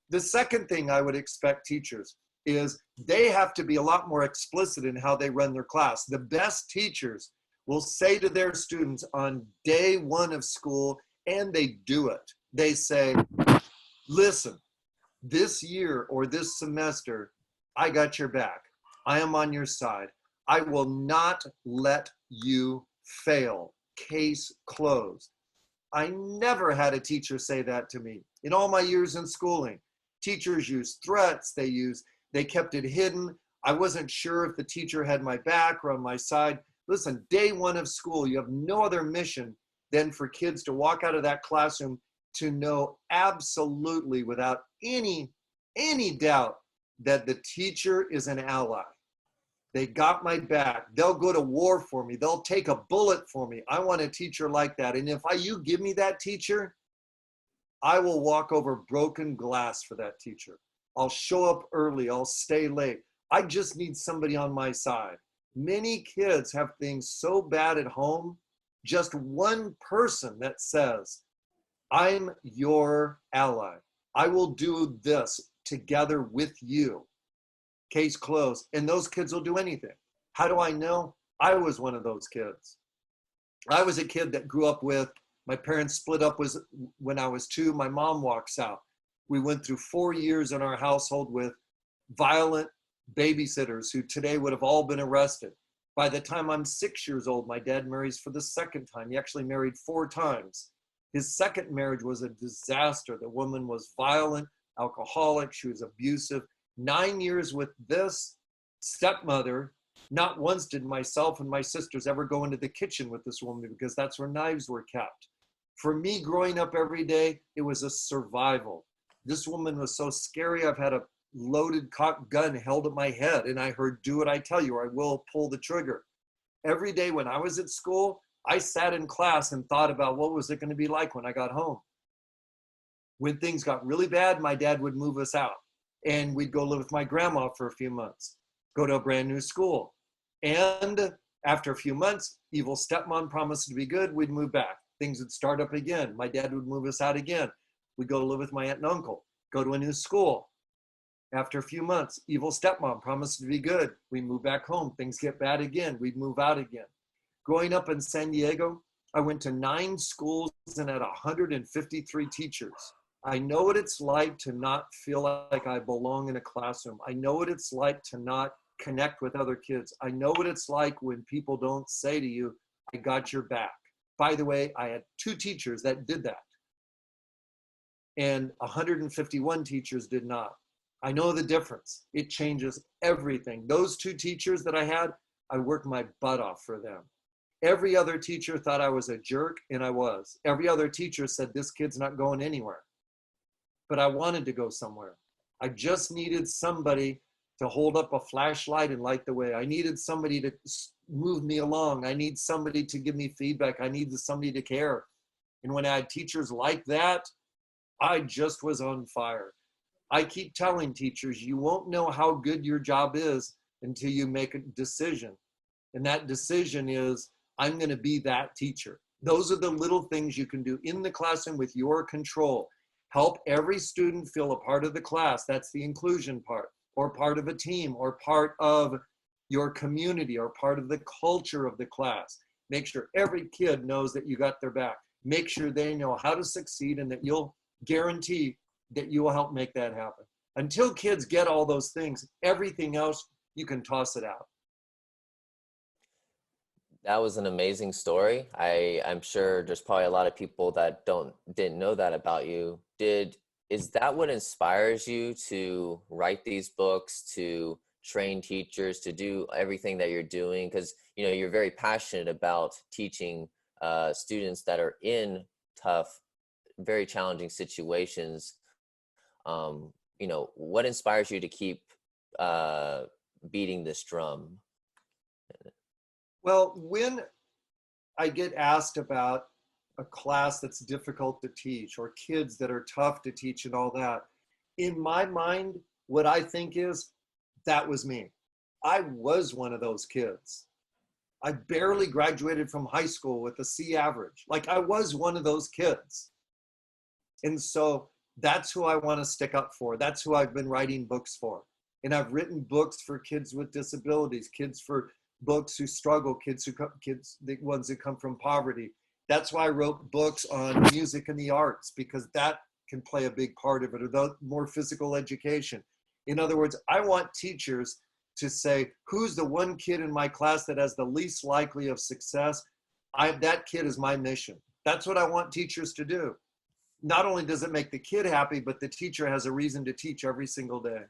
The second thing I would expect teachers is they have to be a lot more explicit in how they run their class. The best teachers will say to their students on day one of school, and they do it. They say, listen, this year or this semester, I got your back. I am on your side. I will not let you fail. Case closed. I never had a teacher say that to me. In all my years in schooling, teachers used threats. They kept it hidden. I wasn't sure if the teacher had my back or on my side. Listen, day one of school, you have no other mission than for kids to walk out of that classroom to know absolutely without any doubt that the teacher is an ally, They got my back. They'll go to war for me. They'll take a bullet for me. I want a teacher like that. And if you give me that teacher, I will walk over broken glass for that teacher. I'll show up early. I'll stay late. I just need somebody on my side. Many kids have things so bad at home. Just one person that says, I'm your ally. I will do this together with you. Case closed. And those kids will do anything. How do I know? I was one of those kids. I was a kid that grew up with, my parents split up when I was 2. My mom walks out. We went through 4 years in our household with violent babysitters who today would have all been arrested. By the time I'm 6 years old, my dad marries for the second time. He actually married 4 times. His second marriage was a disaster. The woman was violent, alcoholic. She was abusive. 9 years with this stepmother. Not once did myself and my sisters ever go into the kitchen with this woman because that's where knives were kept. For me, growing up every day, it was a survival. This woman was so scary. I've had a loaded cocked gun held at my head, and I heard, do what I tell you, or I will pull the trigger. Every day when I was at school, I sat in class and thought about what was it going to be like when I got home. When things got really bad, my dad would move us out, and we'd go live with my grandma for a few months, go to a brand new school. And after a few months, evil stepmom promised to be good, we'd move back. Things would start up again. My dad would move us out again. We'd go live with my aunt and uncle, go to a new school. After a few months, evil stepmom promised to be good. We move back home. Things get bad again. We'd move out again. Growing up in San Diego, I went to 9 schools and had 153 teachers. I know what it's like to not feel like I belong in a classroom. I know what it's like to not connect with other kids. I know what it's like when people don't say to you, I got your back. By the way, I had 2 teachers that did that. And 151 teachers did not. I know the difference. It changes everything. Those 2 teachers that I had, I worked my butt off for them. Every other teacher thought I was a jerk, and I was. Every other teacher said, this kid's not going anywhere. But I wanted to go somewhere. I just needed somebody to hold up a flashlight and light the way. I needed somebody to move me along. I need somebody to give me feedback. I needed somebody to care. And when I had teachers like that, I just was on fire. I keep telling teachers, you won't know how good your job is until you make a decision. And that decision is, I'm going to be that teacher. Those are the little things you can do in the classroom with your control. Help every student feel a part of the class. That's the inclusion part, or part of a team, or part of your community, or part of the culture of the class. Make sure every kid knows that you got their back. Make sure they know how to succeed and that you'll guarantee that you will help make that happen. Until kids get all those things, everything else, you can toss it out. That was an amazing story. I'm sure there's probably a lot of people that didn't know that about you. Is that what inspires you to write these books, to train teachers, to do everything that you're doing? Because you're very passionate about teaching students that are in tough, very challenging situations. What inspires you to keep beating this drum? Well, when I get asked about a class that's difficult to teach, or kids that are tough to teach and all that, in my mind, what I think is, that was me. I was one of those kids. I barely graduated from high school with a C average. Like, I was one of those kids. And so that's who I want to stick up for. That's who I've been writing books for. And I've written books for kids with disabilities, books who struggle, the ones that come from poverty. That's why I wrote books on music and the arts, because that can play a big part of it, or the more physical education. In other words, I want teachers to say, who's the one kid in my class that has the least likely of success? That kid is my mission. That's what I want teachers to do. Not only does it make the kid happy, but the teacher has a reason to teach every single day.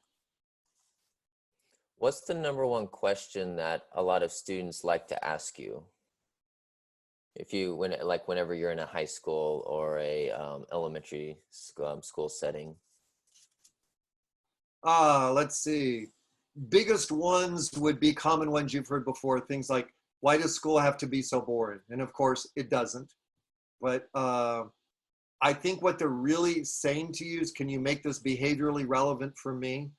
What's the number one question that a lot of students like to ask you? Whenever you're in a high school or a elementary school setting. Let's see. biggest ones would be common ones you've heard before, things like, why does school have to be so boring? And of course it doesn't. But I think what they're really saying to you is, can you make this behaviorally relevant for me?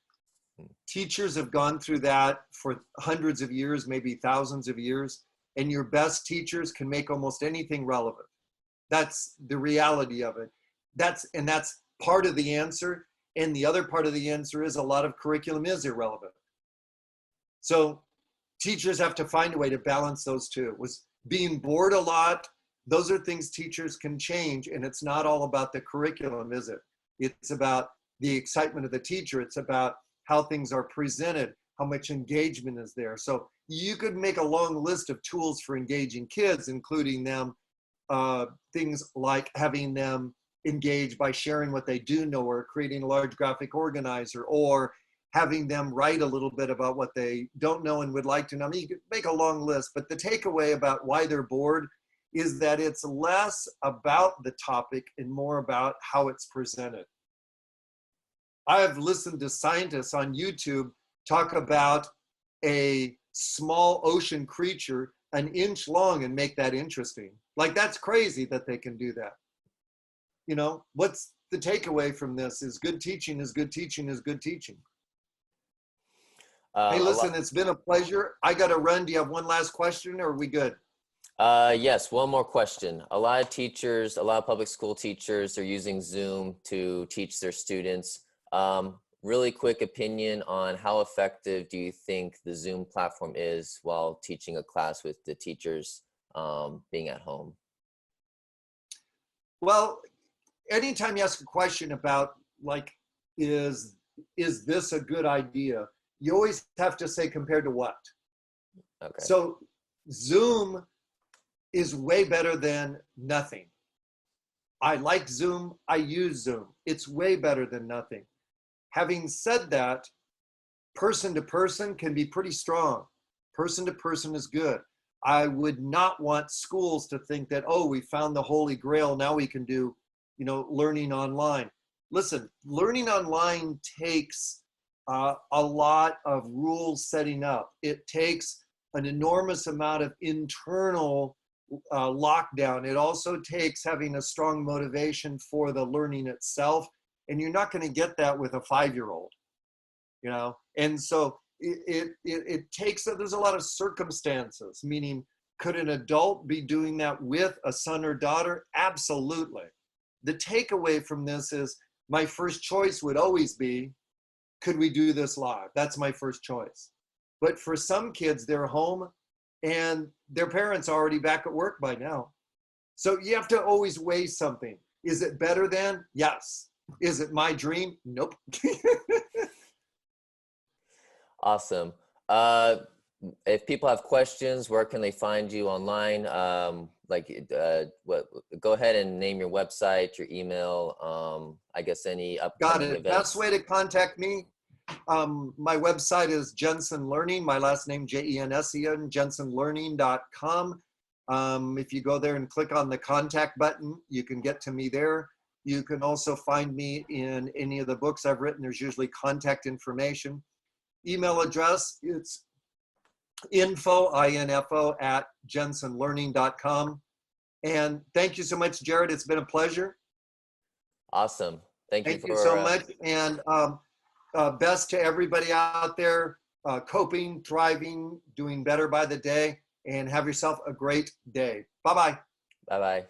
Teachers have gone through that for hundreds of years, maybe thousands of years, and your best teachers can make almost anything relevant. That's the reality of it. That's part of the answer. And the other part of the answer is a lot of curriculum is irrelevant. So teachers have to find a way to balance those two. Was being bored a lot, those are things teachers can change, and it's not all about the curriculum, is it? It's about the excitement of the teacher. It's about how things are presented, how much engagement is there. So you could make a long list of tools for engaging kids, including them, things like having them engage by sharing what they do know, or creating a large graphic organizer, or having them write a little bit about what they don't know and would like to know. I mean, you could make a long list, but the takeaway about why they're bored is that it's less about the topic and more about how it's presented. I have listened to scientists on YouTube talk about a small ocean creature an inch long and make that interesting. Like, that's crazy that they can do that. You know, what's the takeaway from this is good teaching is good teaching is good teaching. Hey, listen, it's been a pleasure. I got to run. Do you have one last question, or are we good? Yes, one more question. A lot of teachers, a lot of public school teachers are using Zoom to teach their students. Really quick opinion on how effective do you think the Zoom platform is while teaching a class with the teachers being at home? Well, anytime you ask a question about, like, is this a good idea? You always have to say, compared to what? Okay. So Zoom is way better than nothing. I like Zoom. I use Zoom. It's way better than nothing. Having said that, person to person can be pretty strong. Person to person is good. I would not want schools to think that, oh, we found the Holy Grail, now we can do, you know, learning online. Listen, learning online takes a lot of rules setting up. It takes an enormous amount of internal lockdown. It also takes having a strong motivation for the learning itself. And you're not going to get that with a 5-year-old, you know? And so it takes, there's a lot of circumstances, meaning, could an adult be doing that with a son or daughter? Absolutely. The takeaway from this is, my first choice would always be, could we do this live? That's my first choice. But for some kids, they're home and their parents are already back at work by now. So you have to always weigh something. Is it better than? Yes. Is it my dream? Nope. Awesome. If people have questions, where can they find you online? Go ahead and name your website, your email, I guess any upcoming events. Best way to contact me, my website is Jensen Learning, my last name Jensen, jensenlearning.com. If you go there and click on the contact button, you can get to me there. You can also find me in any of the books I've written. There's usually contact information. Email address, it's info at jensenlearning.com. And thank you so much, Jared. It's been a pleasure. Awesome. Thank you so much. And best to everybody out there, coping, thriving, doing better by the day, and have yourself a great day. Bye-bye. Bye-bye.